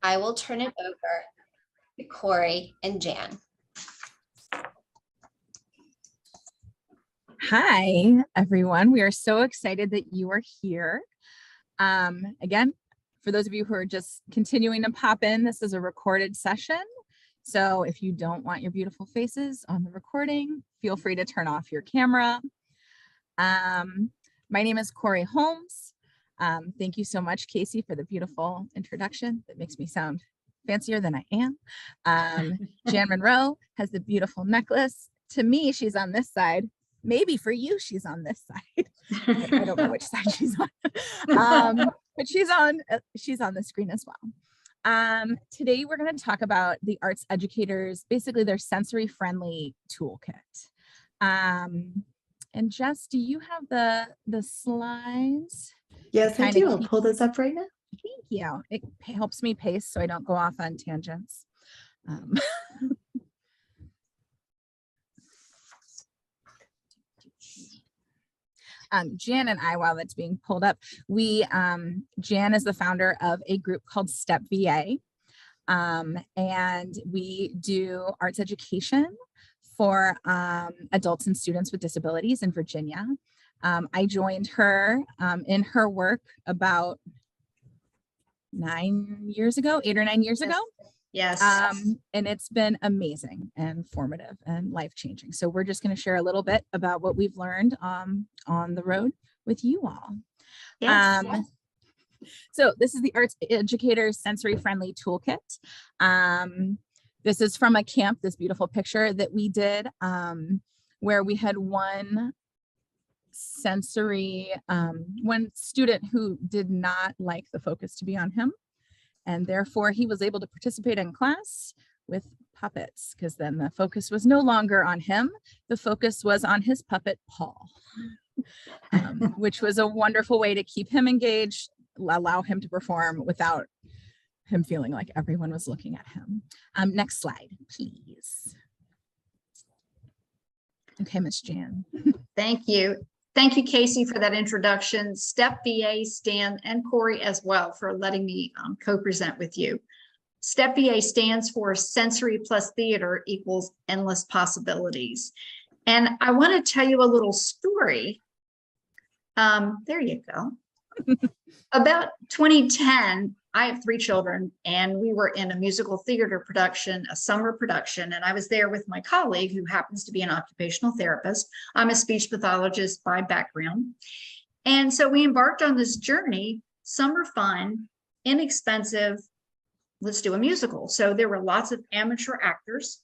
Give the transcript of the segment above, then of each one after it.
I will turn it over to Corey and Jan. Hi, everyone. We are so excited that you are here. Again, for those of you who are just continuing to pop in, this is a recorded session. So if you don't want your beautiful faces on the recording, feel free to turn off your camera. My name is Corey Holmes. Thank you so much, Casey, for the beautiful introduction that makes me sound fancier than I am. Jan Monroe has the beautiful necklace. To me, she's on this side. Maybe for you, she's on this side. I don't know which side she's on, but she's on the screen as well. Today, we're going to talk about the arts educators, basically their sensory-friendly toolkit. And Jess, do you have the slides? Yes, I do. I'll pull this up right now. Thank you. It helps me pace so I don't go off on tangents. Jan and I, while that's being pulled up, Jan is the founder of a group called Step VA, and we do arts education for adults and students with disabilities in Virginia. I joined her in her work about 8 or 9 years ago. Yes. And it's been amazing and formative and life-changing. So we're just going to share a little bit about what we've learned on the road with you all. Yes. So this is the Arts Educators Sensory Friendly Toolkit. This is from a camp, this beautiful picture that we did, where we had one student who did not like the focus to be on him. And therefore he was able to participate in class with puppets, because then the focus was no longer on him. The focus was on his puppet, Paul, which was a wonderful way to keep him engaged, allow him to perform without him feeling like everyone was looking at him. Next slide, please. Okay, Miss Jan. Thank you. Thank you, Casey, for that introduction. Step VA, Stan, and Corey as well for letting me co-present with you. Step VA stands for Sensory Plus Theater equals Endless Possibilities. And I want to tell you a little story. There you go. About 2010, I have 3 children, and we were in a musical theater production, a summer production, and I was there with my colleague who happens to be an occupational therapist. I'm a speech pathologist by background. And so we embarked on this journey, summer fun, inexpensive, let's do a musical. So there were lots of amateur actors.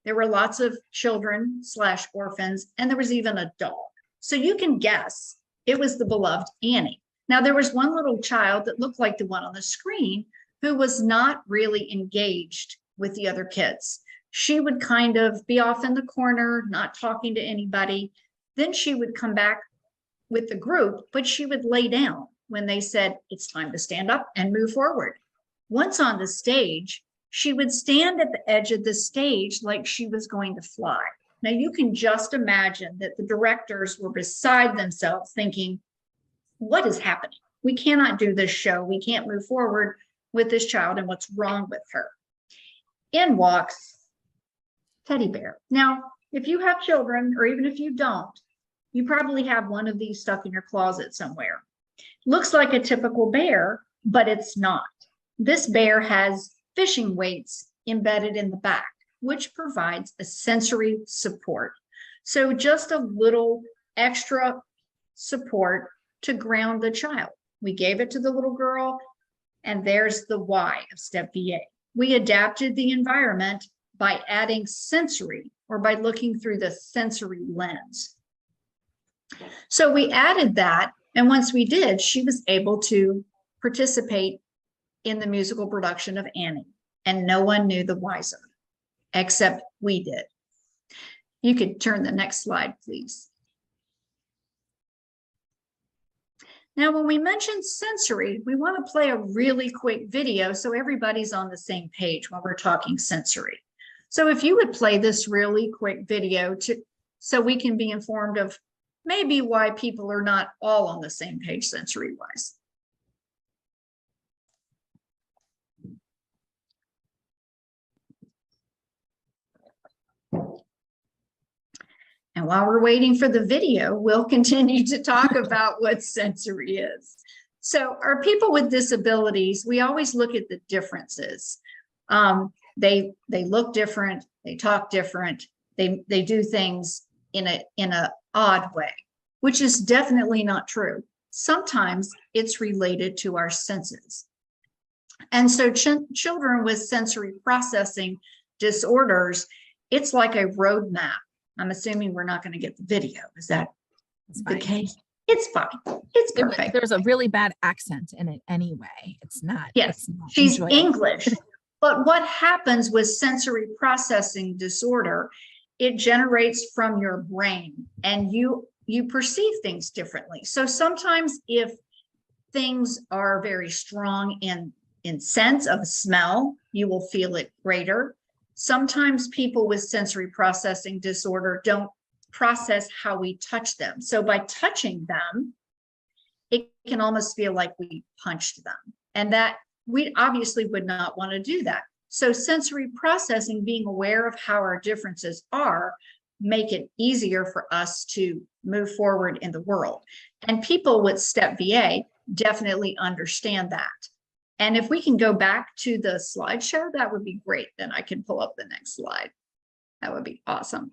There were lots of children / orphans, and there was even a dog. So you can guess it was the beloved Annie. Now, there was one little child that looked like the one on the screen who was not really engaged with the other kids. She would kind of be off in the corner, not talking to anybody. Then she would come back with the group, but she would lay down when they said, it's time to stand up and move forward. Once on the stage, she would stand at the edge of the stage like she was going to fly. Now, you can just imagine that the directors were beside themselves thinking, what is happening? We cannot do this show. We can't move forward with this child, and what's wrong with her? In walks Teddy Bear. Now, if you have children, or even if you don't, you probably have one of these stuck in your closet somewhere. Looks like a typical bear, but it's not. This bear has fishing weights embedded in the back, which provides a sensory support. So just a little extra support to ground the child. We gave it to the little girl, and there's the why of Step VA. We adapted the environment by adding sensory, or by looking through the sensory lens. So we added that, and once we did, she was able to participate in the musical production of Annie, and no one knew the wiser, except we did. You could turn the next slide, please. Now, when we mention sensory, we want to play a really quick video so everybody's on the same page when we're talking sensory. So if you would play this really quick video so we can be informed of maybe why people are not all on the same page sensory-wise. And while we're waiting for the video, we'll continue to talk about what sensory is. So our people with disabilities, we always look at the differences. They look different, they talk different, they do things in a odd way, which is definitely not true. Sometimes it's related to our senses. And so children with sensory processing disorders, it's like a roadmap. I'm assuming we're not going to get the video. Is that the case? It's fine. It's perfect. There's a really bad accent in it anyway. It's not. Yes, it's not she's enjoyable. English. But what happens with sensory processing disorder, it generates from your brain and you perceive things differently. So sometimes if things are very strong in sense of smell, you will feel it greater. Sometimes people with sensory processing disorder don't process how we touch them. So by touching them, it can almost feel like we punched them. And that we obviously would not want to do that. So sensory processing, being aware of how our differences are, make it easier for us to move forward in the world. And people with STEP VA definitely understand that. And if we can go back to the slideshow, that would be great. Then I can pull up the next slide. That would be awesome.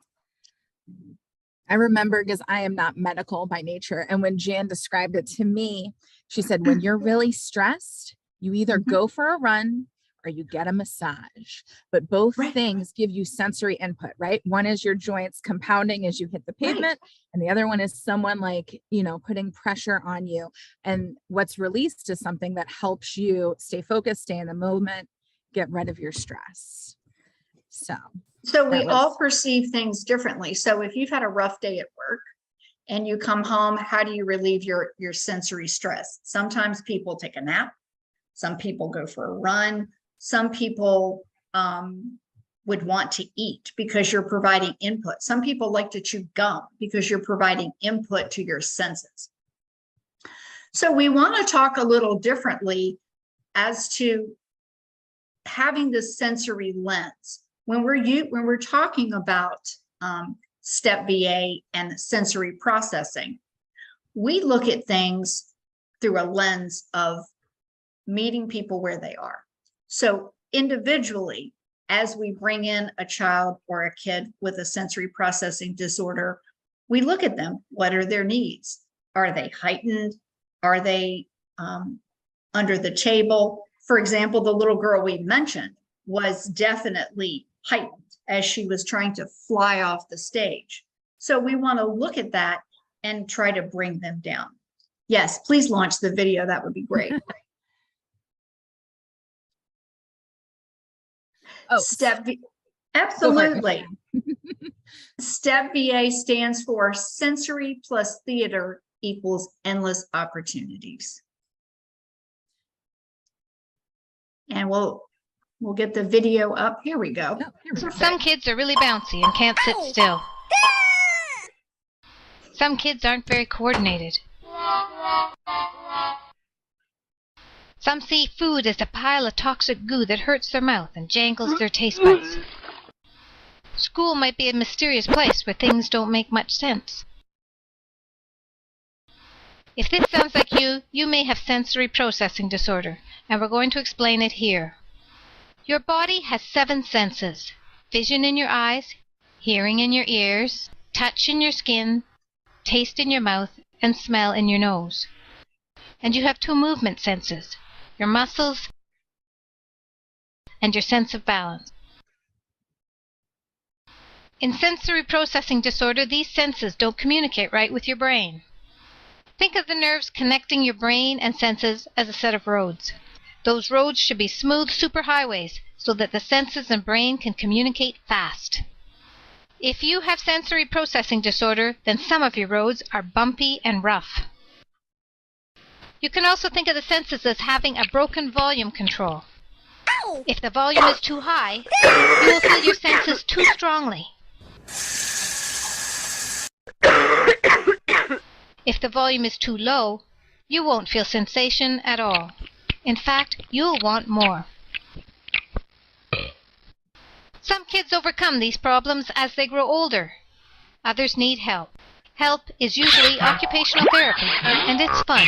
I remember, because I am not medical by nature, and when Jan described it to me, she said, when you're really stressed, you either go for a run or you get a massage. But both things give you sensory input, right? One is your joints compounding as you hit the pavement, and the other one is someone like, putting pressure on you. And what's released is something that helps you stay focused, stay in the moment, get rid of your stress. So we all perceive things differently. So if you've had a rough day at work and you come home, how do you relieve your sensory stress? Sometimes people take a nap. Some people go for a run. Some people would want to eat because you're providing input. Some people like to chew gum because you're providing input to your senses. So we want to talk a little differently as to having the sensory lens. When we're talking about STEP VA and sensory processing, we look at things through a lens of meeting people where they are. So individually, as we bring in a child or a kid with a sensory processing disorder, we look at them. What are their needs? Are they heightened? Are they under the table? For example, the little girl we mentioned was definitely heightened as she was trying to fly off the stage. So we want to look at that and try to bring them down. Yes, please launch the video. That would be great. Absolutely. STEP VA stands for Sensory plus Theater equals Endless Opportunities. And we'll get the video up. Here we go. Some kids are really bouncy and can't sit still. Some kids aren't very coordinated. Some see food as a pile of toxic goo that hurts their mouth and jangles their taste buds. School might be a mysterious place where things don't make much sense. If this sounds like you, you may have sensory processing disorder, and we're going to explain it here. Your body has 7 senses: vision in your eyes, hearing in your ears, touch in your skin, taste in your mouth, and smell in your nose. And you have 2 movement senses: your muscles and your sense of balance. In sensory processing disorder, these senses don't communicate right with your brain. Think of the nerves connecting your brain and senses as a set of roads. Those roads should be smooth superhighways so that the senses and brain can communicate fast. If you have sensory processing disorder, then some of your roads are bumpy and rough. You can also think of the senses as having a broken volume control. If the volume is too high, you will feel your senses too strongly. If the volume is too low, you won't feel sensation at all. In fact, you'll want more. Some kids overcome these problems as they grow older. Others need help. Help is usually occupational therapy, and it's fun.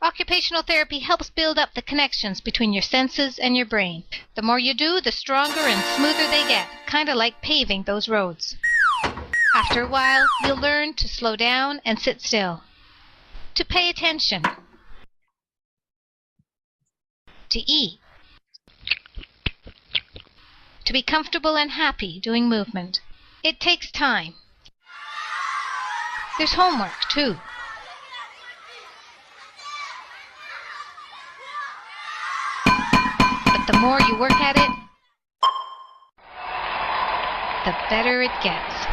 Occupational therapy helps build up the connections between your senses and your brain. The more you do, the stronger and smoother they get, kind of like paving those roads. After a while, you'll learn to slow down and sit still, to pay attention, to eat, to be comfortable and happy doing movement. It takes time. There's homework, too. But the more you work at it, the better it gets.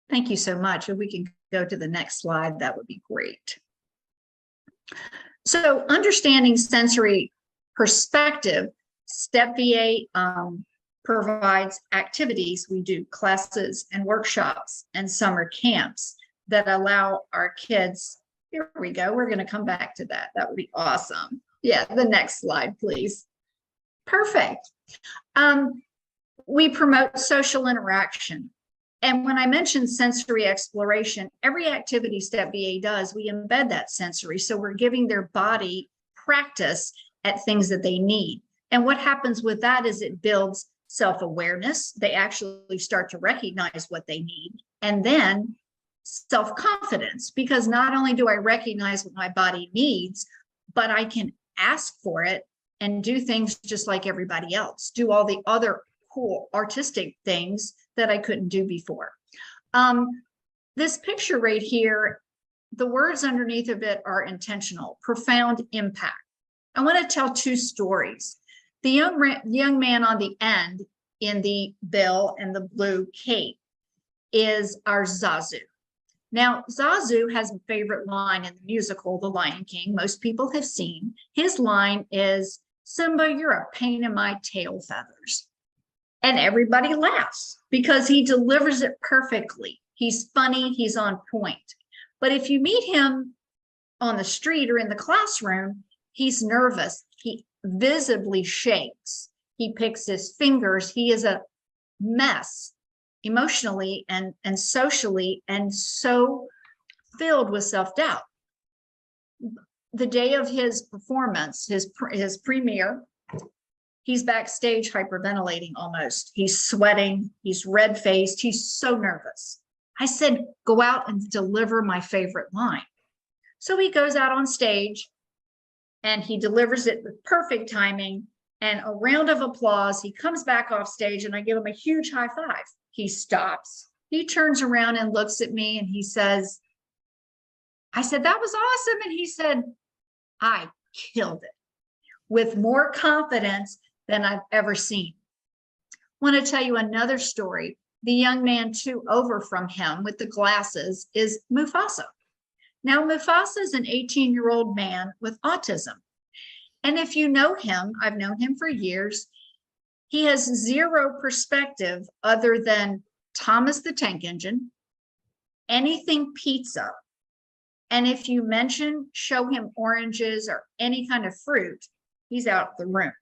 Thank you so much. If we can go to the next slide, that would be great. So understanding sensory perspective, Step VA provides activities. We do classes and workshops and summer camps that allow our kids, here we go, we're going to come back to that. That would be awesome. Yeah, the next slide, please. Perfect. We promote social interaction. And when I mentioned sensory exploration, every activity Step VA does, we embed that sensory. So we're giving their body practice at things that they need. And what happens with that is it builds self-awareness. They actually start to recognize what they need. And then self-confidence, because not only do I recognize what my body needs, but I can ask for it and do things just like everybody else, do all the other cool artistic things that I couldn't do before. This picture right here, the words underneath of it are intentional, profound impact. I want to tell two stories. The young man on the end in the bill and the blue cape is our Zazu. Now, Zazu has a favorite line in the musical, The Lion King, most people have seen. His line is, "Simba, you're a pain in my tail feathers." And everybody laughs because he delivers it perfectly. He's funny, he's on point. But if you meet him on the street or in the classroom, he's nervous. He visibly shakes. He picks his fingers. He is a mess emotionally and socially, and so filled with self-doubt. The day of his performance, his premiere, he's backstage hyperventilating almost. He's sweating, he's red-faced, he's so nervous. I said, go out and deliver my favorite line. So he goes out on stage and he delivers it with perfect timing and a round of applause. He comes back off stage and I give him a huge high five. He stops, he turns around and looks at me and he says, I said, that was awesome. And he said, I killed it, with more confidence than I've ever seen. I want to tell you another story. The young man two over from him with the glasses is Mufasa. Now, Mufasa is an 18-year-old man with autism. And if you know him, I've known him for years, he has zero perspective other than Thomas the Tank Engine, anything pizza. And if you show him oranges or any kind of fruit, he's out of the room.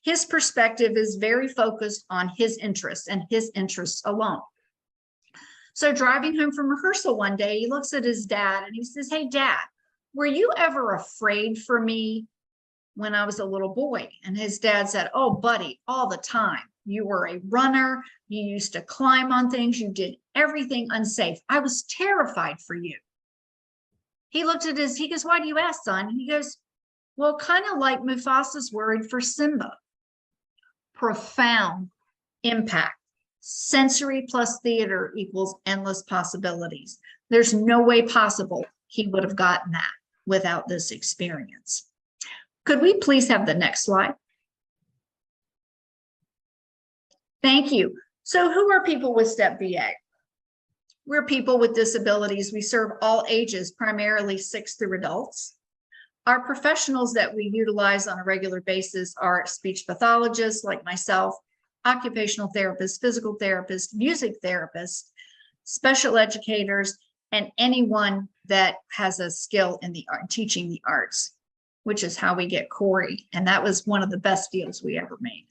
His perspective is very focused on his interests and his interests alone. So driving home from rehearsal one day, he looks at his dad and he says, hey, Dad, were you ever afraid for me when I was a little boy? And his dad said, oh, buddy, all the time. You were a runner. You used to climb on things. You did everything unsafe. I was terrified for you. He looked at he goes, why do you ask, son? And he goes, well, kind of like Mufasa's worried for Simba. Profound impact. Sensory plus theater equals endless possibilities. There's no way possible he would have gotten that without this experience. Could we please have the next slide? Thank you. So who are people with Step VA? We're people with disabilities. We serve all ages, primarily 6 through adults. Our professionals that we utilize on a regular basis are speech pathologists like myself, occupational therapists, physical therapists, music therapists, special educators, and anyone that has a skill in the art, teaching the arts, which is how we get Corey. And that was one of the best deals we ever made.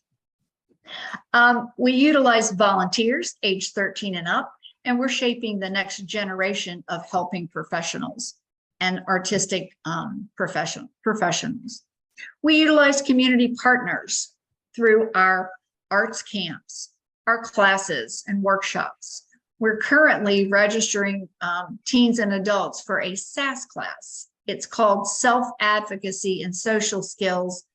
We utilize volunteers age 13 and up, and we're shaping the next generation of helping professionals and artistic professionals. We utilize community partners through our arts camps, our classes and workshops. We're currently registering teens and adults for a SAS class. It's called Self-Advocacy and Social Skills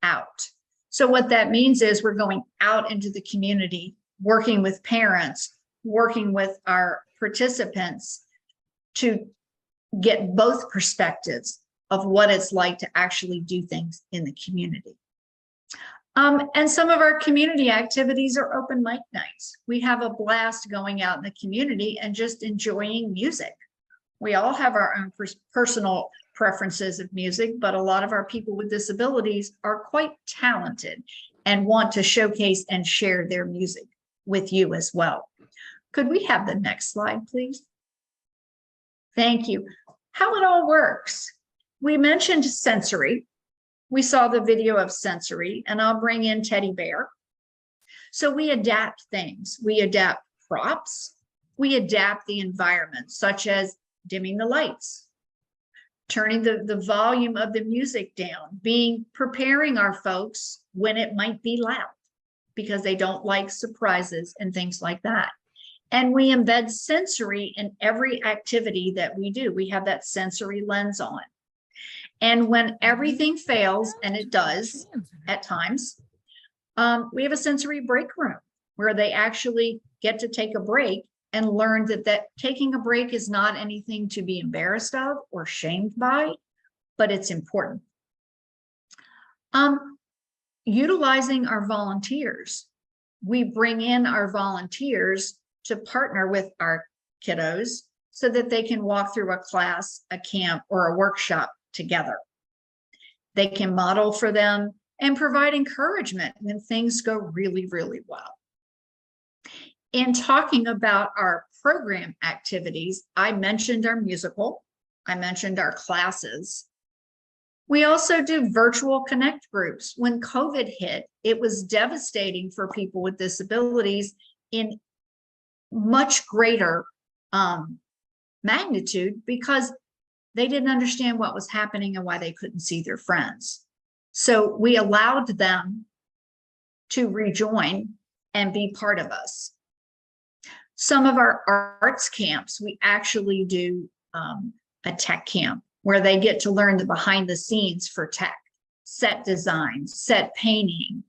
Out. So what that means is we're going out into the community, working with parents, working with our participants to get both perspectives of what it's like to actually do things in the community. And some of our community activities are open mic nights. We have a blast going out in the community and just enjoying music. We all have our own personal preferences of music, but a lot of our people with disabilities are quite talented and want to showcase and share their music with you as well. Could we have the next slide, please? Thank you. How it all works. We mentioned sensory. We saw the video of sensory, and I'll bring in teddy bear. So we adapt things. We adapt props. We adapt the environment, such as dimming the lights, turning the volume of the music down, preparing our folks when it might be loud because they don't like surprises and things like that. And we embed sensory in every activity that we do. We have that sensory lens on. And when everything fails, and it does at times, we have a sensory break room where they actually get to take a break and learn that taking a break is not anything to be embarrassed of or shamed by, but it's important. Utilizing our volunteers. We bring in our volunteers to partner with our kiddos so that they can walk through a class, a camp, or a workshop together. They can model for them and provide encouragement when things go really, really well. In talking about our program activities, I mentioned our musical, I mentioned our classes. We also do virtual connect groups. When COVID hit, it was devastating for people with disabilities in much greater magnitude because they didn't understand what was happening and why they couldn't see their friends. So we allowed them to rejoin and be part of us. Some of our arts camps, we actually do a tech camp where they get to learn the behind the scenes for tech, set design, set painting,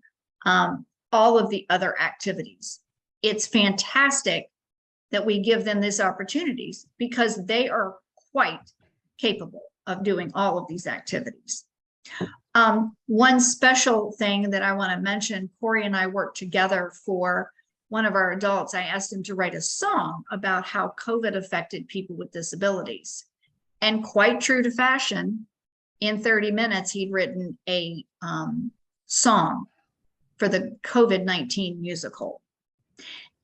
all of the other activities. It's fantastic that we give them these opportunities because they are quite capable of doing all of these activities. One special thing that I want to mention, Corey and I worked together for one of our adults. I asked him to write a song about how COVID affected people with disabilities. And quite true to fashion, in 30 minutes, he'd written a song for the COVID-19 musical.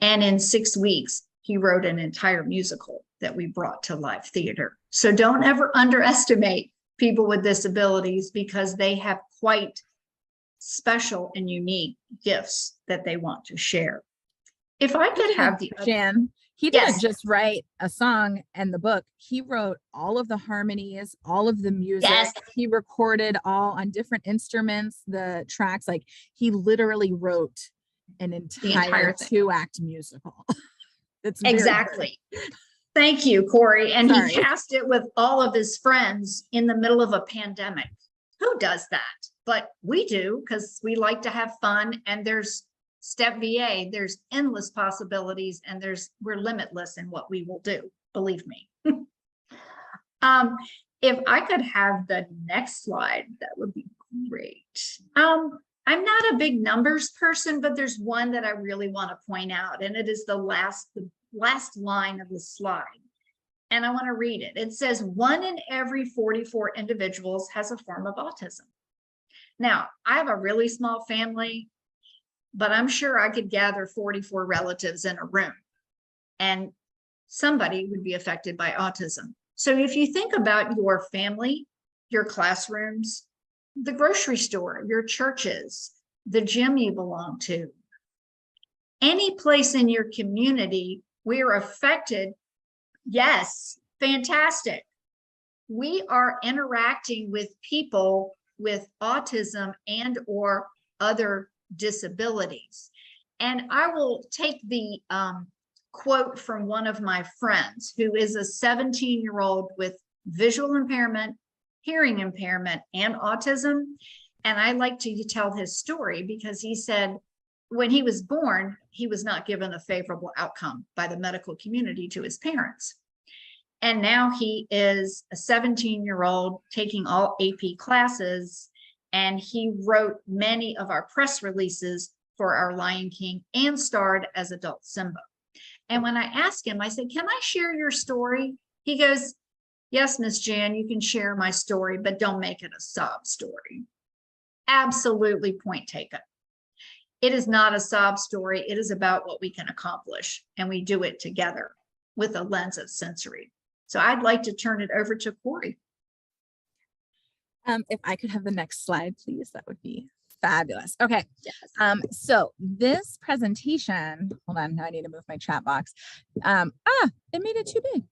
And in 6 weeks, he wrote an entire musical that we brought to live theater. So don't ever underestimate people with disabilities because they have quite special and unique gifts that they want to share. If I could have the Jan, he didn't just write a song and the book. He wrote all of the harmonies, all of the music. Yes. He recorded all on different instruments, the tracks. Like he literally wrote an entire 2-act musical. It's exactly. Thank you, Corey. And Sorry. He cast it with all of his friends in the middle of a pandemic. Who does that? But we do because we like to have fun, and there's Step VA, there's endless possibilities, and we're limitless in what we will do, believe me. If I could have the next slide, that would be great. I'm not a big numbers person, but there's one that I really want to point out, and it is the last line of the slide. And I want to read it. It says 1 in every 44 individuals has a form of autism. Now, I have a really small family, but I'm sure I could gather 44 relatives in a room and somebody would be affected by autism. So if you think about your family, your classrooms, the grocery store, your churches, the gym you belong to, any place in your community, we're affected. Yes, fantastic. We are interacting with people with autism and or other disabilities. And I will take the quote from one of my friends who is a 17-year-old with visual impairment, hearing impairment, and autism. And I like to tell his story because he said when he was born, he was not given a favorable outcome by the medical community to his parents. And now he is a 17-year-old taking all AP classes, and he wrote many of our press releases for our Lion King and starred as adult Simba. And when I asked him, I said, can I share your story? He goes, yes, Miss Jan, you can share my story, but don't make it a sob story. Absolutely, point taken. It is not a sob story. It is about what we can accomplish, and we do it together with a lens of sensory. So I'd like to turn it over to Corey. If I could have the next slide, please, that would be fabulous. Okay. Yes. So this presentation, hold on, now I need to move my chat box. It made it too big.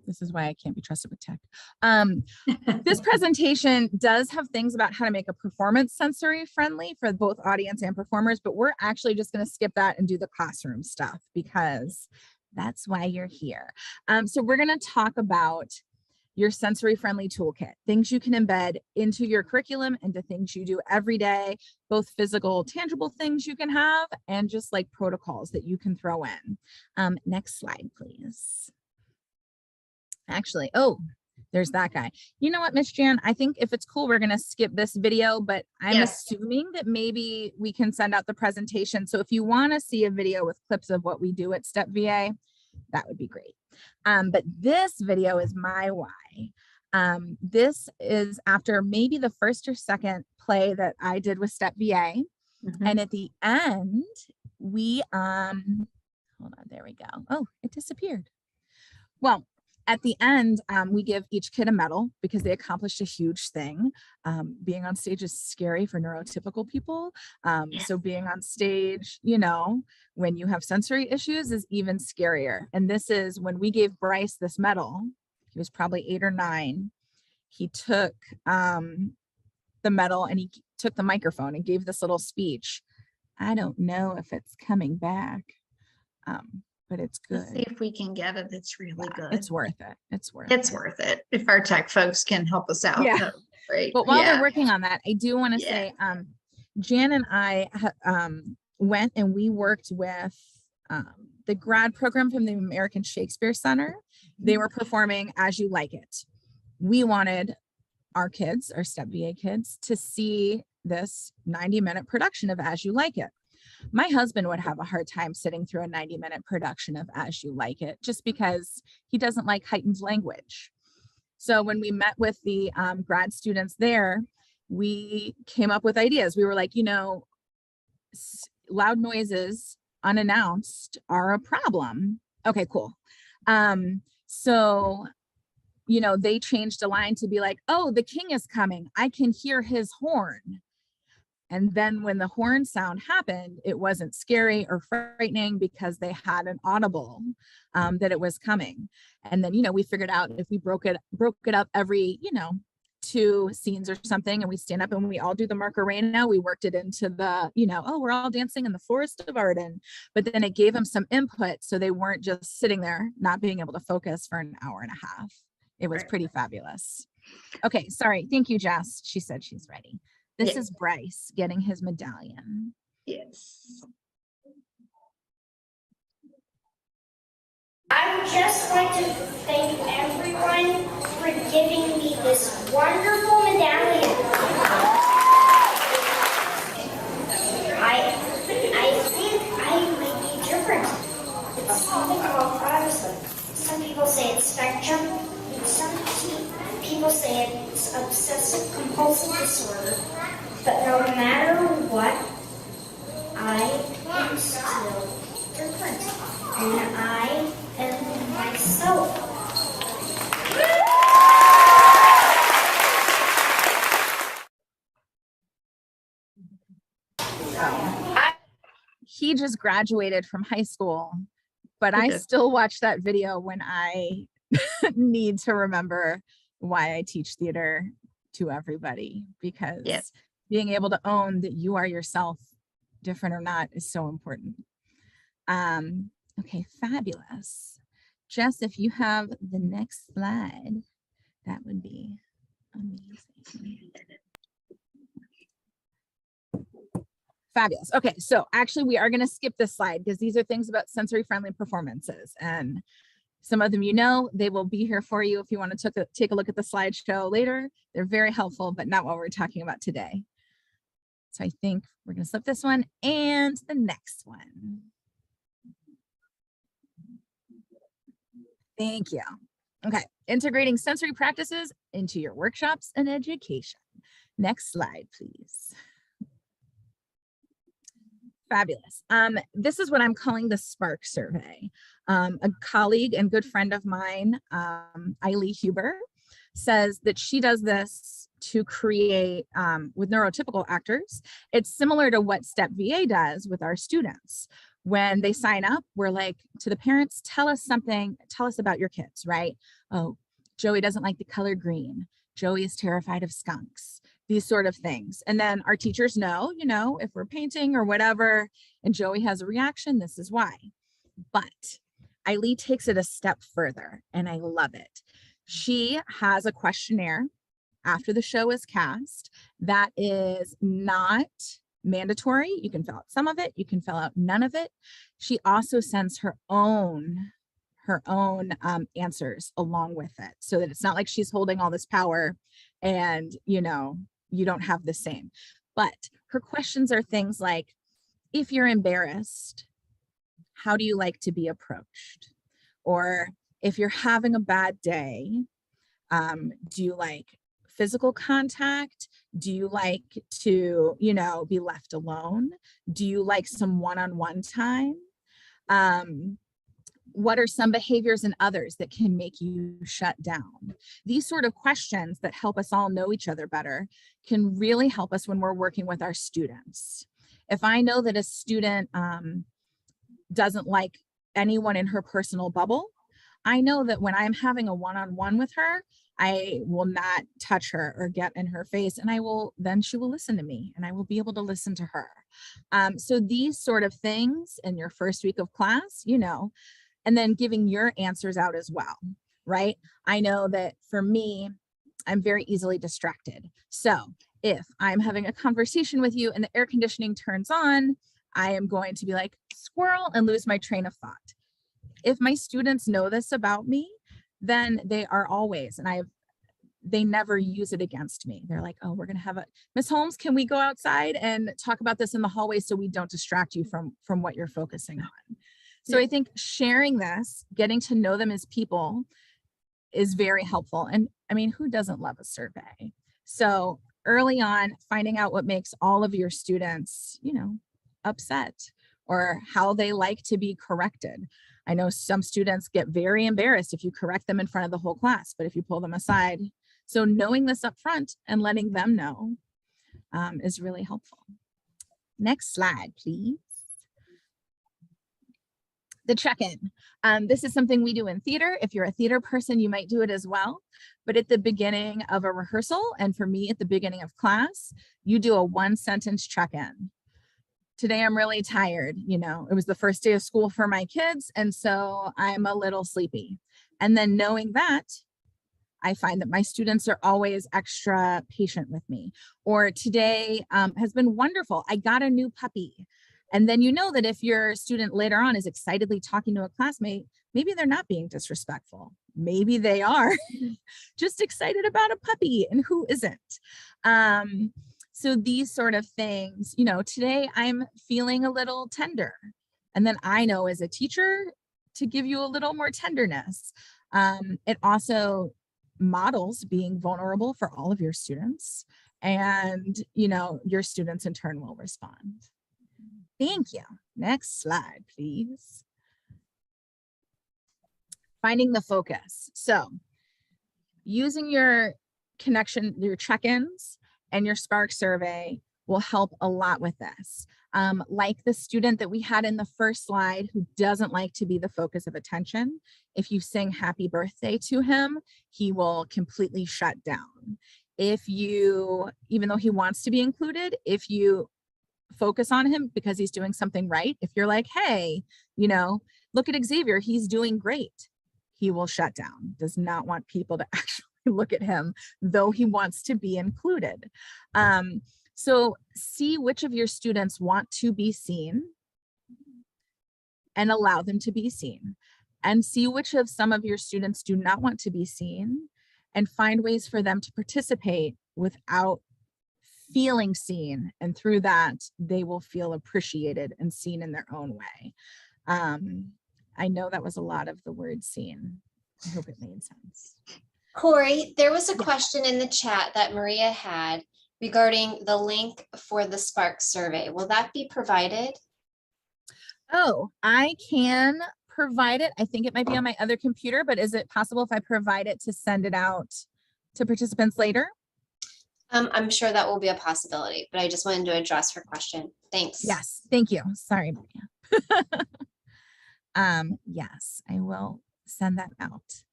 This is why I can't be trusted with tech. This presentation does have things about how to make a performance sensory friendly for both audience and performers, but we're actually just going to skip that and do the classroom stuff because that's why you're here. So we're going to talk about your sensory friendly toolkit, things you can embed into your curriculum, into things you do every day, both physical, tangible things you can have, and just like protocols that you can throw in. Next slide, please. Actually, oh, there's that guy. You know what, Miss Jan, I think if it's cool, we're going to skip this video, but I'm assuming that maybe we can send out the presentation. So if you want to see a video with clips of what we do at Step VA, that would be great. But this video is my why. This is after maybe the first or second play that I did with Step VA. And at the end, we, hold on, there we go. Oh, it disappeared. Well, at the end, we give each kid a medal because they accomplished a huge thing. Being on stage is scary for neurotypical people. So being on stage, you know, when you have sensory issues is even scarier. And this is when we gave Bryce this medal. He was probably 8 or 9. He took the medal and he took the microphone and gave this little speech. I don't know if it's coming back. But it's good. Let's see if we can get it. It's really good. It's worth it. It's worth it. If our tech folks can help us out. Yeah. Great. But while we're working on that, I do want to say, Jan and I went and we worked with the grad program from the American Shakespeare Center. They were performing As You Like It. We wanted our kids, our Step VA kids, to see this 90-minute production of As You Like It. My husband would have a hard time sitting through a 90-minute production of As You Like It, just because he doesn't like heightened language. So when we met with the grad students there, we came up with ideas. We were like, you know, loud noises unannounced are a problem. Okay, cool. So, you know, they changed a line to be like, oh, the king is coming. I can hear his horn. And then when the horn sound happened, it wasn't scary or frightening because they had an audible that it was coming. And then, you know, we figured out if we broke it up every, you know, 2 scenes or something, and we stand up and we all do the Macarena, we worked it into the, you know, oh, we're all dancing in the Forest of Arden. But then it gave them some input so they weren't just sitting there not being able to focus for an hour and a half. It was pretty fabulous. Okay, sorry. Thank you, Jess. She said she's ready. This is Bryce getting his medallion. Yes. I would just like to thank everyone for giving me this wonderful medallion. I think I might be different. It's something called autism. Some people say it's spectrum. Some people say it's obsessive compulsive disorder. But no matter what, I am still different. And I am my he just graduated from high school, but Oh, I good. still watch that video when I need to remember why I teach theater to everybody, because Yes. being able to own that you are yourself, different or not, is so important. Okay, fabulous. Jess, if you have the next slide, that would be amazing. Fabulous. Okay, so actually we are going to skip this slide because these are things about sensory friendly performances, and some of them, you know, they will be here for you if you want to take a look at the slideshow later. They're very helpful, but not what we're talking about today. So I think we're going to slip this one and the next one. Thank you. Okay, integrating sensory practices into your workshops and education. Next slide, please. Fabulous. This is what I'm calling the Spark Survey. A colleague and good friend of mine, Eileen Huber, says that she does this to create, with neurotypical actors, it's similar to what Step VA does with our students. When they sign up, we're like, to the parents, tell us something, tell us about your kids, right? Oh, Joey doesn't like the color green. Joey is terrified of skunks. These sort of things. And then our teachers know, you know, if we're painting or whatever, and Joey has a reaction, this is why. But Eileen takes it a step further, and I love it. She has a questionnaire after the show is cast that is not mandatory. You can fill out some of it, you can fill out none of it. She also sends her own answers along with it, so that it's not like she's holding all this power and, you know, you don't have the same. But her questions are things like, if you're embarrassed, how do you like to be approached? Or if you're having a bad day, do you like physical contact? Do you like to, you know, be left alone? Do you like some one-on-one time? What are some behaviors in others that can make you shut down? These sort of questions that help us all know each other better can really help us when we're working with our students. If I know that a student doesn't like anyone in her personal bubble, I know that when I'm having a one-on-one with her, I will not touch her or get in her face, and then she will listen to me and I will be able to listen to her. So these sort of things in your first week of class, you know, and then giving your answers out as well, right? I know that for me, I'm very easily distracted. So if I'm having a conversation with you and the air conditioning turns on, I am going to be like, squirrel, and lose my train of thought. If my students know this about me, then they are always, and they never use it against me. They're like, oh, we're going to have Miss Holmes, can we go outside and talk about this in the hallway so we don't distract you from what you're focusing on? So I think sharing this, getting to know them as people, is very helpful. And I mean, who doesn't love a survey? So early on, finding out what makes all of your students, you know, upset, or how they like to be corrected. I know some students get very embarrassed if you correct them in front of the whole class, but if you pull them aside. So knowing this up front and letting them know is really helpful. Next slide, please. The check-in. This is something we do in theater. If you're a theater person, you might do it as well. But at the beginning of a rehearsal, and for me at the beginning of class, you do a one-sentence check-in. Today I'm really tired. You know, it was the first day of school for my kids, and so I'm a little sleepy. And then knowing that, I find that my students are always extra patient with me. Or today has been wonderful. I got a new puppy. And then you know that if your student later on is excitedly talking to a classmate, maybe they're not being disrespectful. Maybe they are just excited about a puppy, and who isn't? So these sort of things, you know, today I'm feeling a little tender. And then I know as a teacher to give you a little more tenderness. It also models being vulnerable for all of your students, and, you know, your students in turn will respond. Thank you. Next slide, please. Finding the focus. So using your connection, your check-ins and your Spark survey will help a lot with this. Like the student that we had in the first slide who doesn't like to be the focus of attention, if you sing happy birthday to him, he will completely shut down. If you, even though he wants to be included, if you focus on him because he's doing something right, if you're like, hey, you know, look at Xavier, he's doing great, he will shut down, does not want people to actually look at him, though he wants to be included. So see which of your students want to be seen and allow them to be seen, and see which of some of your students do not want to be seen and find ways for them to participate without feeling seen. And through that, they will feel appreciated and seen in their own way. I know that was a lot of the word seen. I hope it made sense. Corey, there was a question in the chat that Maria had regarding the link for the Spark survey. Will that be provided? Oh, I can provide it. I think it might be on my other computer, but is it possible if I provide it to send it out to participants later? I'm sure that will be a possibility, but I just wanted to address her question. Thanks. Yes, thank you. Sorry, Maria. Yes, I will send that out.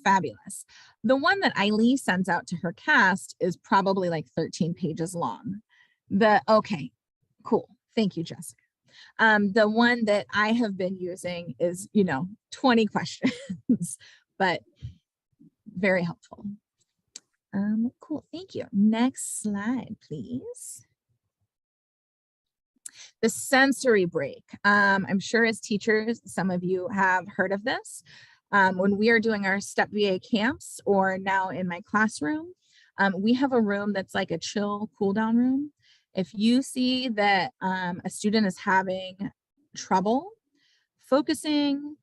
Fabulous. The one that Eileen sends out to her cast is probably like 13 pages long. Okay, cool. Thank you, Jessica. The one that I have been using is, 20 questions, but very helpful. Cool, thank you. Next slide, please. The sensory break. I'm sure as teachers, some of you have heard of this. When we are doing our STEP VA camps, or now in my classroom, we have a room that's like a chill cool down room. If you see that a student is having trouble focusing,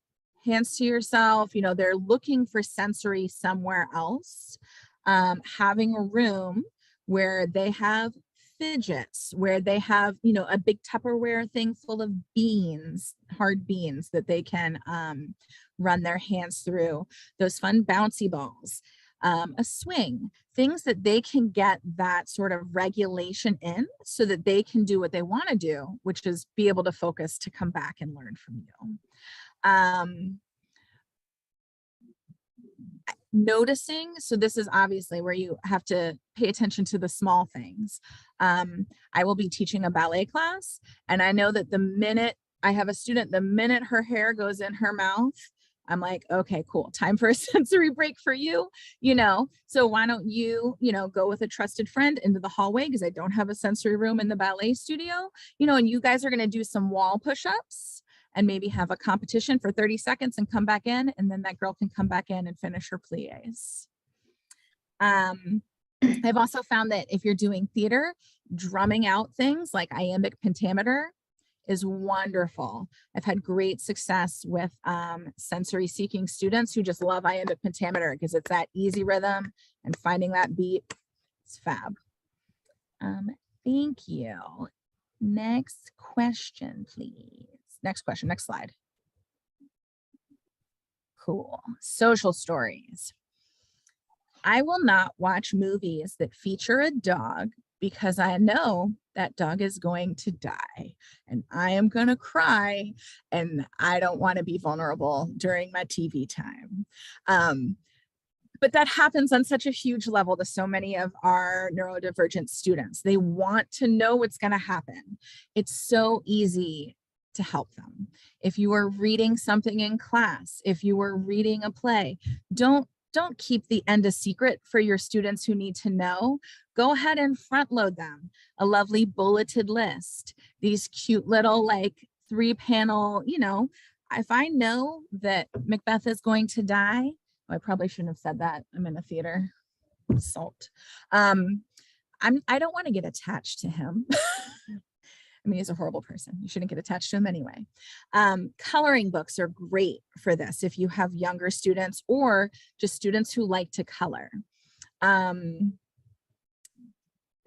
hands to yourself, they're looking for sensory somewhere else, having a room where they have fidgets, where they have, a big Tupperware thing full of beans, hard beans that they can run their hands through, those fun bouncy balls, a swing, things that they can get that sort of regulation in so that they can do what they want to do, which is be able to focus to come back and learn from you. Noticing, so this is obviously where you have to pay attention to the small things. I will be teaching a ballet class, and I know that the minute I have a student, the minute her hair goes in her mouth, I'm like, okay, cool, time for a sensory break for you, so why don't you, go with a trusted friend into the hallway, because I don't have a sensory room in the ballet studio, and you guys are going to do some wall push-ups and maybe have a competition for 30 seconds and come back in, and then that girl can come back in and finish her plies. I've also found that if you're doing theater, drumming out things like iambic pentameter is wonderful. I've had great success with sensory seeking students who just love iambic pentameter because it's that easy rhythm and finding that beat. It's fab. Thank you. Next question, please. Next question, next slide. Cool. Social stories. I will not watch movies that feature a dog because I know that dog is going to die and I am going to cry and I don't want to be vulnerable during my TV time. But that happens on such a huge level to so many of our neurodivergent students. They want to know what's going to happen. It's so easy to help them. If you are reading something in class, if you are reading a play, don't keep the end a secret for your students who need to know. Go ahead and front load them a lovely bulleted list, these cute little like 3-panel, if I know that Macbeth is going to die, I probably shouldn't have said that. I'm in a theater. Salt. I don't want to get attached to him. I mean, he's a horrible person. You shouldn't get attached to him anyway. Coloring books are great for this if you have younger students or just students who like to color.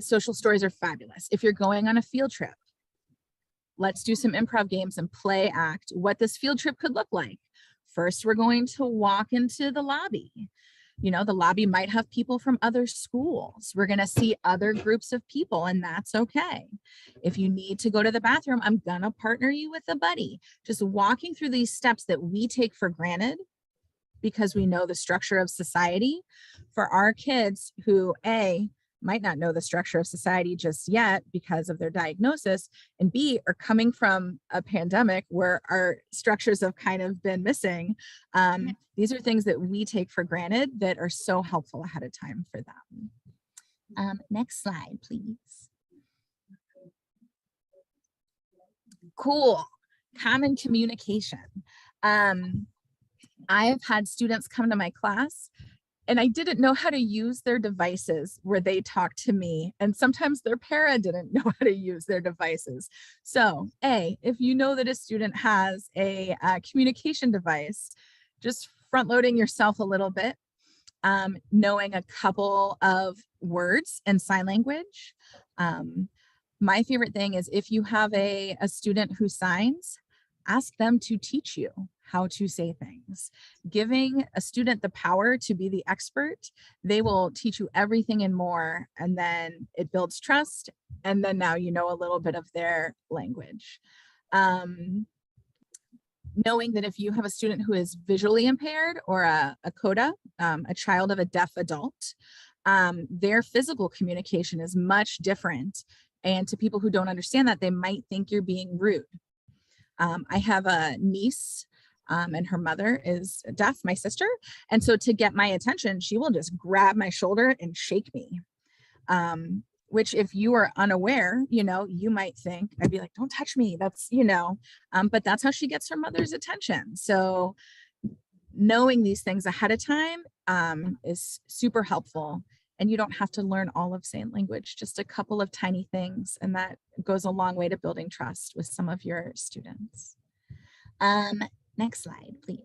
Social stories are fabulous. If you're going on a field trip, let's do some improv games and play act what this field trip could look like. First, we're going to walk into the lobby. You know, the lobby might have people from other schools. We're going to see other groups of people, and that's okay. If you need to go to the bathroom, I'm going to partner you with a buddy. Just walking through these steps that we take for granted because we know the structure of society, for our kids who might not know the structure of society just yet because of their diagnosis, and B, are coming from a pandemic where our structures have kind of been missing. These are things that we take for granted that are so helpful ahead of time for them. Next slide, please. Cool. Common communication. I've had students come to my class and I didn't know how to use their devices where they talk to me. And sometimes their parent didn't know how to use their devices. So if you know that a student has a communication device, just front loading yourself a little bit, knowing a couple of words in sign language. My favorite thing is if you have a student who signs, ask them to teach you how to say things. Giving a student the power to be the expert, they will teach you everything and more, and then it builds trust, and then now you know a little bit of their language. Knowing that if you have a student who is visually impaired or a CODA, a child of a deaf adult, their physical communication is much different. And to people who don't understand that, they might think you're being rude. I have a niece and her mother is deaf, my sister. And so to get my attention, she will just grab my shoulder and shake me. Which if you are unaware, you know, you might think, I'd be like, don't touch me. That's, you know, but that's how she gets her mother's attention. So knowing these things ahead of time is super helpful. And you don't have to learn all of sign language, just a couple of tiny things. And that goes a long way to building trust with some of your students. Next slide, please.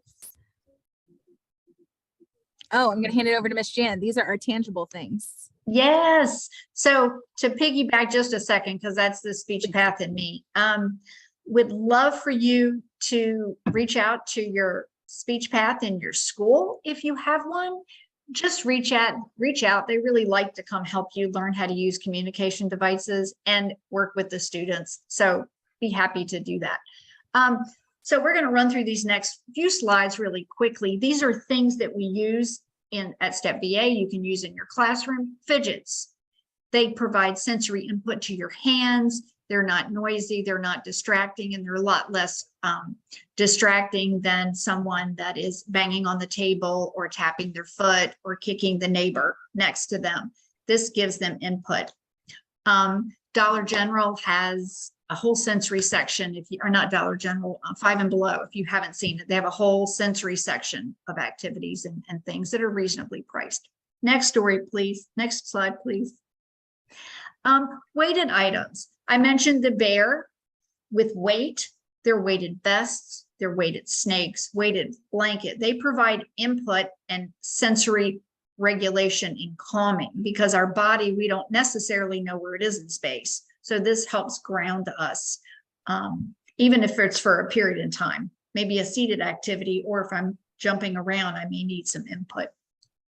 Oh, I'm going to hand it over to Miss Jan. These are our tangible things. Yes. So to piggyback just a second, because that's the speech path in me, would love for you to reach out to your speech path in your school. If you have one, just reach out. They really like to come help you learn how to use communication devices and work with the students. So be happy to do that. So we're going to run through these next few slides really quickly. These are things that we use at Step BA. You can use in your classroom. Fidgets. They provide sensory input to your hands. They're not noisy, they're not distracting, and they're a lot less distracting than someone that is banging on the table or tapping their foot or kicking the neighbor next to them. This gives them input. Dollar General has a whole sensory section, if you are not Dollar General, 5 and Below, if you haven't seen it, they have a whole sensory section of activities and things that are reasonably priced. Next story, please. Next slide, please. Weighted items. I mentioned the bear with weight. They're weighted vests, they're weighted snakes, weighted blanket. They provide input and sensory regulation and calming, because our body, we don't necessarily know where it is in space. So this helps ground us, even if it's for a period in time, maybe a seated activity, or if I'm jumping around, I may need some input.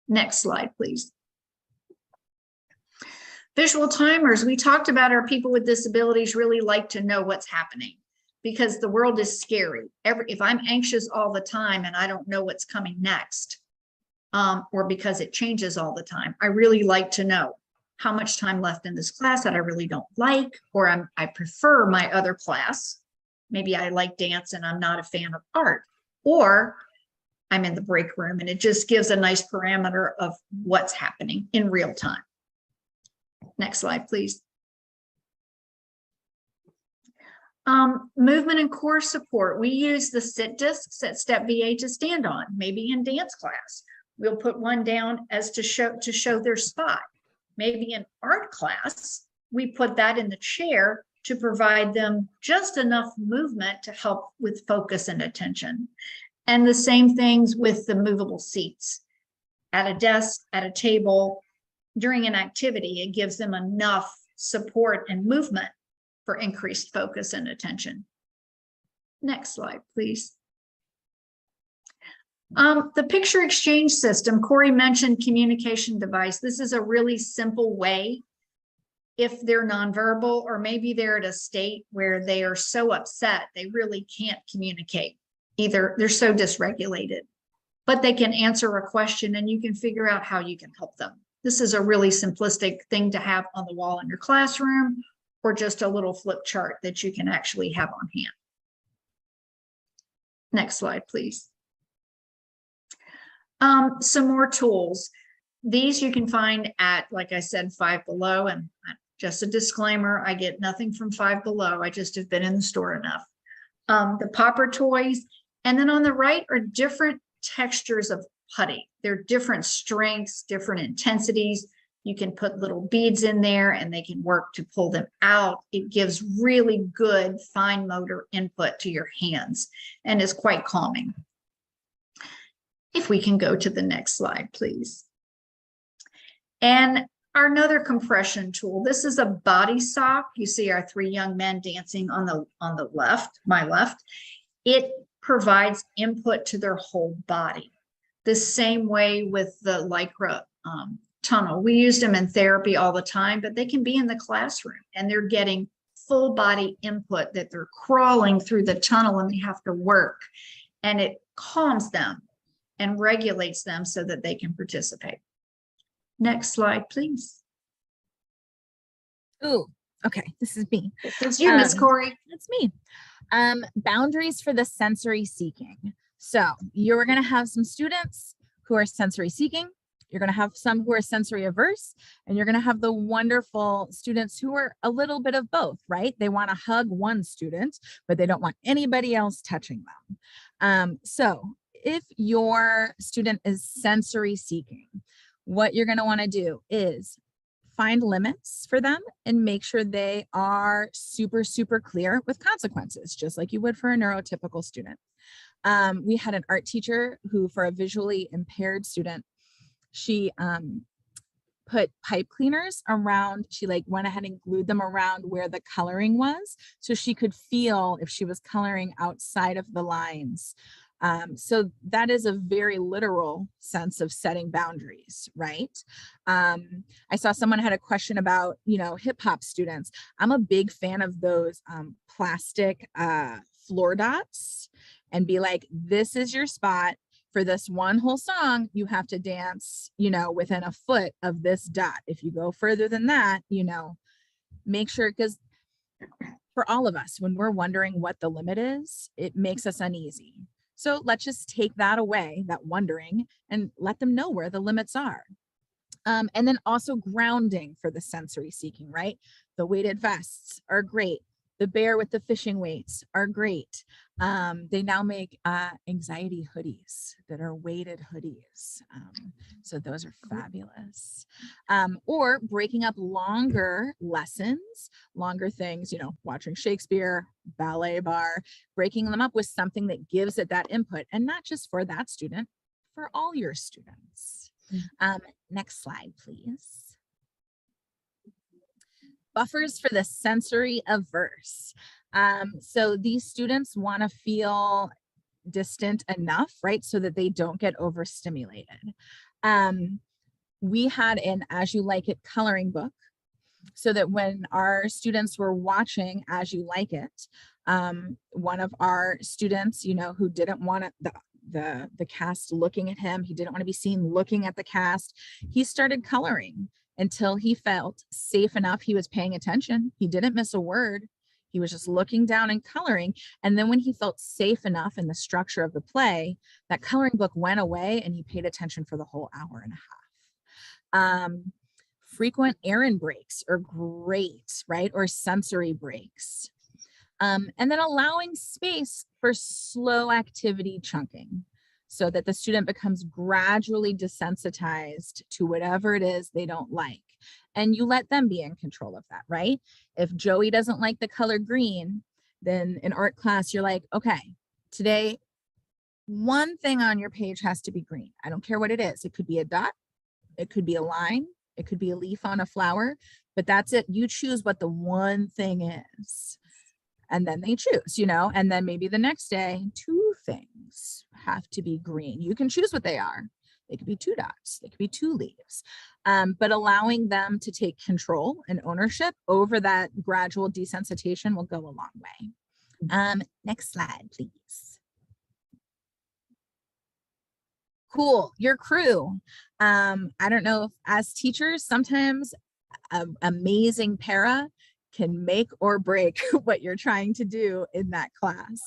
Next slide, please. Visual timers. We talked about our people with disabilities really like to know what's happening, because the world is scary. If I'm anxious all the time and I don't know what's coming next, or because it changes all the time, I really like to know how much time left in this class that I really don't like, or I prefer my other class. Maybe I like dance and I'm not a fan of art, or I'm in the break room, and it just gives a nice parameter of what's happening in real time. Next slide, please. Movement and core support. We use the sit discs at Step VA to stand on. Maybe in dance class, we'll put one down as to show their spot. Maybe in art class, we put that in the chair to provide them just enough movement to help with focus and attention. And the same things with the movable seats. At a desk, at a table, during an activity, it gives them enough support and movement for increased focus and attention. Next slide, please. The picture exchange system, Corey mentioned communication device. This is a really simple way if they're nonverbal, or maybe they're at a state where they are so upset they really can't communicate. Either they're so dysregulated, but they can answer a question and you can figure out how you can help them. This is a really simplistic thing to have on the wall in your classroom, or just a little flip chart that you can actually have on hand. Next slide, please. Some more tools. These you can find at, like I said, Five Below, and just a disclaimer, I get nothing from Five Below. I just have been in the store enough. The popper toys, and then on the right are different textures of putty. They're different strengths, different intensities. You can put little beads in there and they can work to pull them out. It gives really good fine motor input to your hands and is quite calming. If we can go to the next slide, please. And another compression tool. This is a body sock. You see our three young men dancing on the left, my left. It provides input to their whole body. The same way with the Lycra tunnel. We use them in therapy all the time, but they can be in the classroom and they're getting full body input, that they're crawling through the tunnel and they have to work, and it calms them and regulates them so that they can participate. Next slide, please. Ooh, okay, this is me. It's you, Miss Corey. That's me. Boundaries for the sensory seeking. So you're going to have some students who are sensory seeking. You're going to have some who are sensory averse, and you're going to have the wonderful students who are a little bit of both, right? They want to hug one student, but they don't want anybody else touching them. So if your student is sensory seeking, what you're going to want to do is find limits for them and make sure they are super, super clear with consequences, just like you would for a neurotypical student. We had an art teacher who, for a visually impaired student, she put pipe cleaners around, she like went ahead and glued them around where the coloring was, so she could feel if she was coloring outside of the lines. So that is a very literal sense of setting boundaries, right? I saw someone had a question about, hip hop students. I'm a big fan of those plastic floor dots, and be like, this is your spot. For this one whole song, you have to dance, within a foot of this dot. If you go further than that, make sure, because for all of us, when we're wondering what the limit is, it makes us uneasy. So let's just take that away, that wondering, and let them know where the limits are. And then also grounding for the sensory seeking, right? The weighted vests are great. The bear with the fishing weights are great. They now make anxiety hoodies that are weighted hoodies. So those are fabulous. Or breaking up longer lessons, longer things, watching Shakespeare, ballet bar, breaking them up with something that gives it that input, and not just for that student, for all your students. Next slide, please. Buffers for the sensory averse. So these students want to feel distant enough, right? So that they don't get overstimulated. We had an As You Like It coloring book, so that when our students were watching As You Like It, one of our students, who didn't want the cast looking at him, he didn't want to be seen looking at the cast, he started coloring until he felt safe enough. He was paying attention. He didn't miss a word. He was just looking down and coloring. And then when he felt safe enough in the structure of the play, that coloring book went away and he paid attention for the whole hour and a half. Frequent errand breaks are great, right? Or sensory breaks. And then allowing space for slow activity chunking, so that the student becomes gradually desensitized to whatever it is they don't like. And you let them be in control of that, right? If Joey doesn't like the color green, then in art class, you're like, okay, today, one thing on your page has to be green. I don't care what it is. It could be a dot, it could be a line, it could be a leaf on a flower, but that's it. You choose what the one thing is. And then they choose, and then maybe the next day, two things have to be green. You can choose what they are. They could be 2 dots, they could be 2 leaves, but allowing them to take control and ownership over that gradual desensitization will go a long way. Next slide, please. Cool, your crew. I don't know if as teachers, sometimes amazing para can make or break what you're trying to do in that class.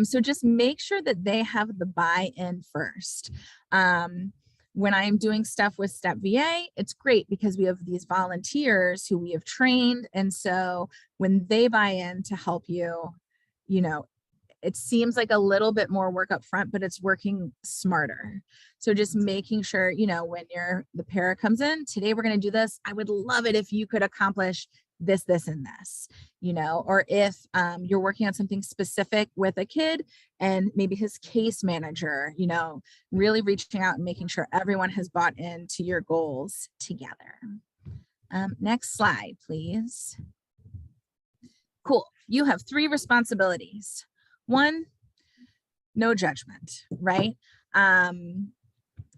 So just make sure that they have the buy-in first. When I'm doing stuff with Step VA, it's great because we have these volunteers who we have trained. And so when they buy in to help you, you know, it seems like a little bit more work up front, but it's working smarter. So just making sure, you know, when the para comes in, today we're going to do this. I would love it if you could accomplish this, this, and this, you know, or if you're working on something specific with a kid and maybe his case manager, you know, really reaching out and making sure everyone has bought into your goals together. Next slide, please. Cool. You have 3 responsibilities. 1, no judgment, right?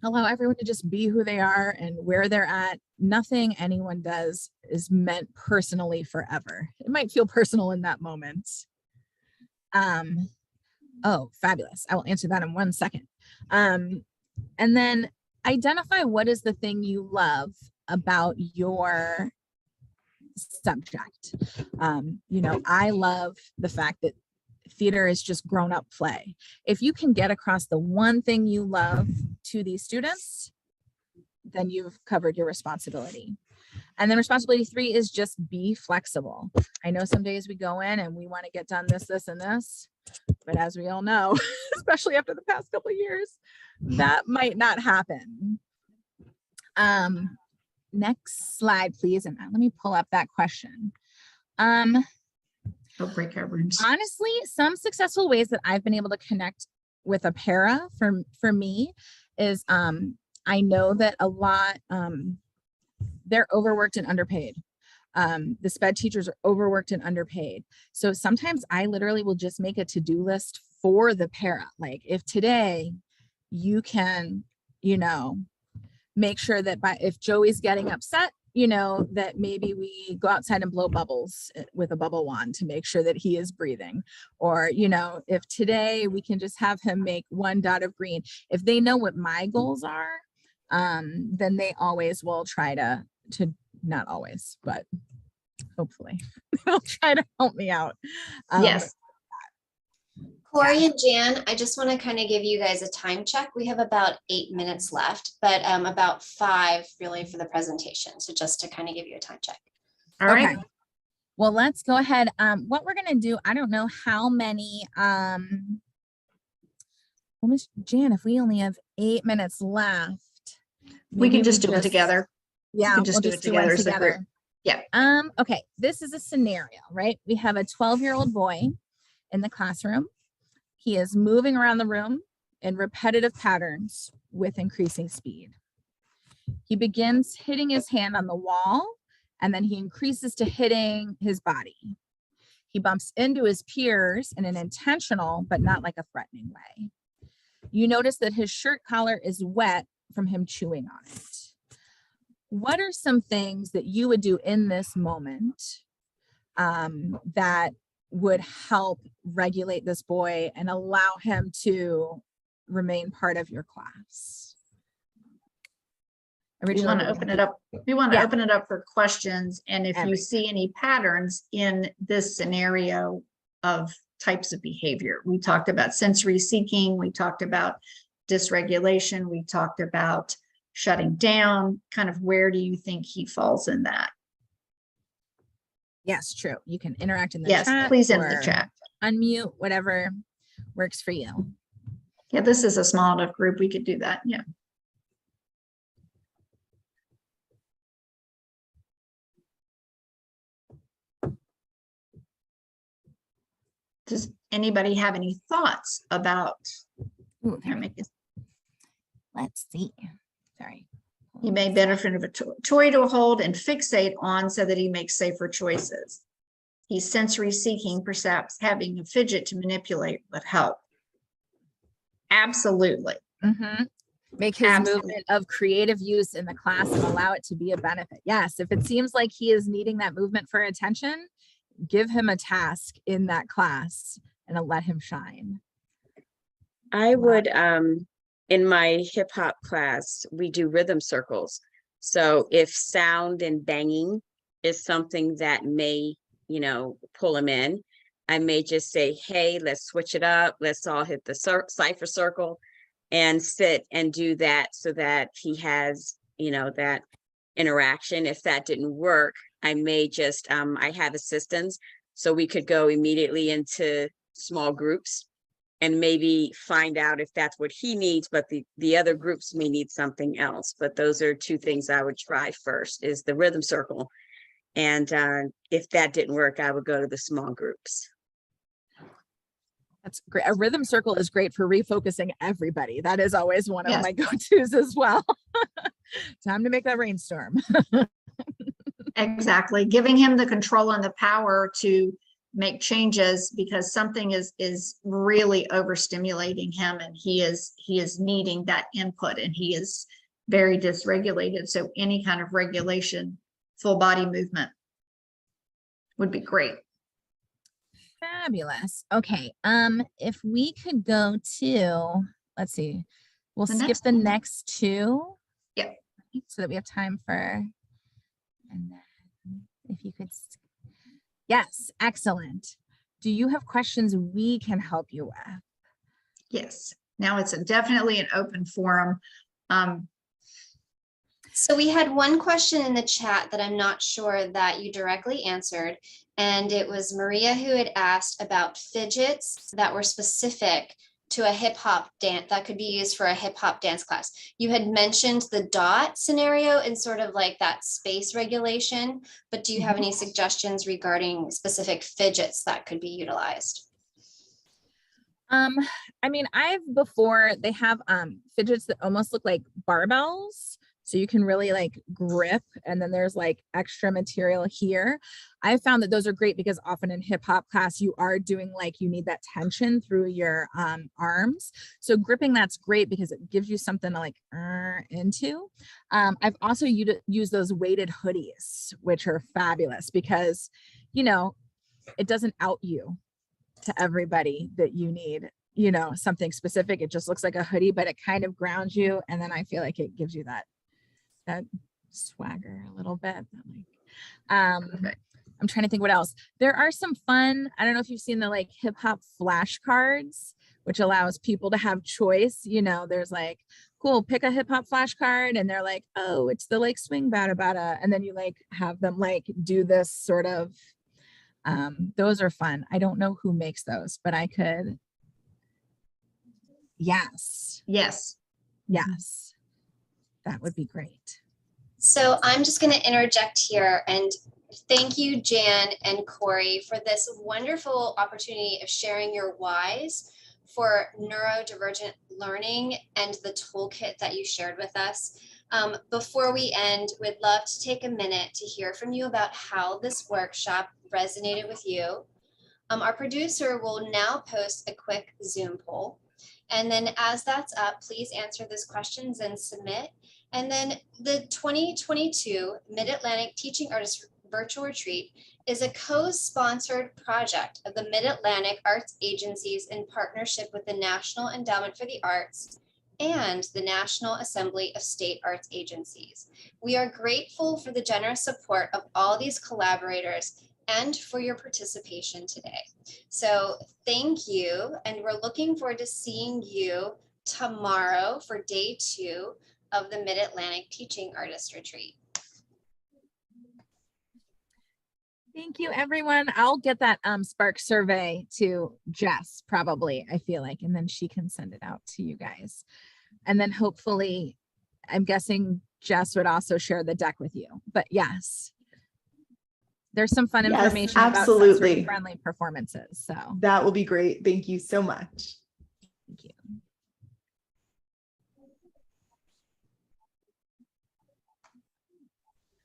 Allow everyone to just be who they are and where they're at. Nothing anyone does is meant personally forever. It might feel personal in that moment. Oh, fabulous. I will answer that in 1 second. And then identify what is the thing you love about your subject. You know, I love the fact that theater is just grown up play. If you can get across the one thing you love to these students, then you've covered your responsibility. And then responsibility 3 is just be flexible. I know some days we go in and we want to get done this, this, and this, but as we all know, especially after the past couple of years, that might not happen. Next slide, please. And let me pull up that question. Break our rooms. Honestly, some successful ways that I've been able to connect with a para for me is I know that a lot they're overworked and underpaid. The SPED teachers are overworked and underpaid. So sometimes I literally will just make a to-do list for the para. Like if today you can, you know, make sure that if Joey's getting upset, you know, that maybe we go outside and blow bubbles with a bubble wand to make sure that he is breathing. Or, you know, if today we can just have him make 1 dot of green. If they know what my goals are, then they always will try to not always, but hopefully they'll try to help me out. Yes. Corey and Jan, I just want to kind of give you guys a time check. We have about 8 minutes left, but about 5 really for the presentation. So just to kind of give you a time check. All right. Okay. Well, let's go ahead. What we're going to do, I don't know how many, well, Miss Jan, if we only have 8 minutes left, We can just do it together. Yeah, we can just do it together as a group. Yeah. Okay, this is a scenario, right? We have a 12-year-old boy in the classroom. He is moving around the room in repetitive patterns with increasing speed. He begins hitting his hand on the wall, and then he increases to hitting his body. He bumps into his peers in an intentional, but not like a threatening way. You notice that his shirt collar is wet from him chewing on it. What are some things that you would do in this moment that would help regulate this boy and allow him to remain part of your class? We want to open it up. We want to open it up for questions. And if you see any patterns in this scenario of types of behavior, we talked about sensory seeking, we talked about dysregulation, we talked about shutting down. Kind of where do you think he falls in that? Yes, true. You can interact in the chat. Yes, please enter the chat. Unmute, whatever works for you. Yeah, this is a small enough group. We could do that. Yeah. Does anybody have any thoughts about? Ooh, let's see. Sorry. He may benefit of a toy to hold and fixate on so that he makes safer choices. He's sensory seeking, perhaps having a fidget to manipulate would help. Absolutely. Make his Absolutely. movement of creative use in the class and allow it to be a benefit. Yes, if it seems like he is needing that movement for attention, give him a task in that class and let him shine. I would, in my hip hop class, we do rhythm circles. So if sound and banging is something that may, pull him in, I may just say, hey, let's switch it up. Let's all hit the cipher circle and sit and do that so that he has, that interaction. If that didn't work, I may just, I have assistants, so we could go immediately into small groups and maybe find out if that's what he needs, but the other groups may need something else. But those are two things I would try first, is the rhythm circle. And if that didn't work, I would go to the small groups. That's great. A rhythm circle is great for refocusing everybody. That is always one of my go-tos as well. Time to make that rainstorm. Exactly. Giving him the control and the power to make changes, because something is really overstimulating him, and he is needing that input, and he is very dysregulated. So any kind of regulation, full body movement would be great. Fabulous. Okay. If we could go to, let's see, we'll skip the next two. Yep. So that we have time for, and then if you could, yes, excellent. Do you have questions we can help you with? Yes. Now it's definitely an open forum. So we had one question in the chat that I'm not sure that you directly answered. And it was Maria who had asked about fidgets that were specific to a hip hop dance that could be used for a hip hop dance class. You had mentioned the dot scenario and sort of like that space regulation, but do you have any suggestions regarding specific fidgets that could be utilized? I mean, they have fidgets that almost look like barbells. So you can really like grip, and then there's like extra material here. I found that those are great because often in hip hop class, you are doing like, you need that tension through your arms. So gripping, that's great because it gives you something to like into. I've also used those weighted hoodies, which are fabulous because, it doesn't out you to everybody that you need, something specific. It just looks like a hoodie, but it kind of grounds you. And then I feel like it gives you that swagger a little bit. I'm trying to think what else. There are some fun, I don't know if you've seen the like hip hop flashcards, which allows people to have choice. There's like, cool, pick a hip hop flashcard, and they're like, oh, it's the like swing bada bada. And then you like have them like do this sort of, those are fun. I don't know who makes those, but I could. Yes. That would be great. So I'm just going to interject here and thank you, Jan and Corey, for this wonderful opportunity of sharing your whys for neurodivergent learning and the toolkit that you shared with us. Before we end, we'd love to take a minute to hear from you about how this workshop resonated with you. Our producer will now post a quick Zoom poll. And then as that's up, please answer those questions and submit. And then the 2022 Mid-Atlantic Teaching Artists Virtual Retreat is a co-sponsored project of the Mid-Atlantic Arts Agencies in partnership with the National Endowment for the Arts and the National Assembly of State Arts Agencies. We are grateful for the generous support of all these collaborators and for your participation today. So thank you, and we're looking forward to seeing you tomorrow for day 2 of the Mid-Atlantic Teaching Artist Retreat. Thank you, everyone. I'll get that Spark survey to Jess, probably, I feel like, and then she can send it out to you guys. And then hopefully, I'm guessing Jess would also share the deck with you. But yes, there's some fun information about sensory-friendly performances. So that will be great. Thank you so much. Thank you.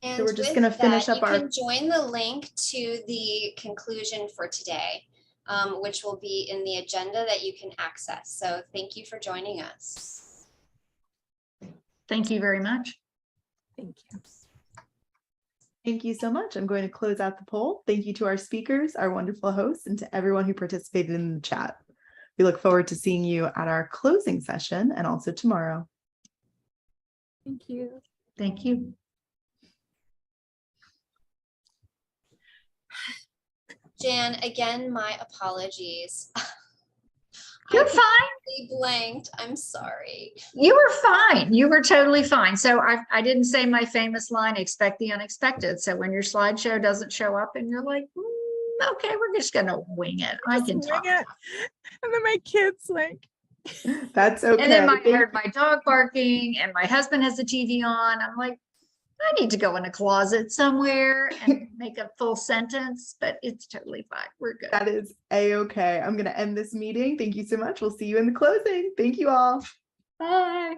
And so we're just going to finish up you can join the link to the conclusion for today. which will be in the agenda that you can access. So thank you for joining us. Thank you very much. Thank you. Thank you so much. I'm going to close out the poll. Thank you to our speakers, our wonderful hosts, and to everyone who participated in the chat. We look forward to seeing you at our closing session and also tomorrow. Thank you. Thank you. Jan, again, my apologies. You're I fine. completely blanked. I'm sorry. You were fine. You were totally fine. So I didn't say my famous line, expect the unexpected. So when your slideshow doesn't show up and you're like, okay, we're just going to wing it. I can talk. It. And then my kids like. That's okay. And then I heard my dog barking and my husband has the TV on. I'm like, I need to go in a closet somewhere and make a full sentence, but it's totally fine. We're good. That is a-okay. I'm going to end this meeting. Thank you so much. We'll see you in the closing. Thank you all. Bye.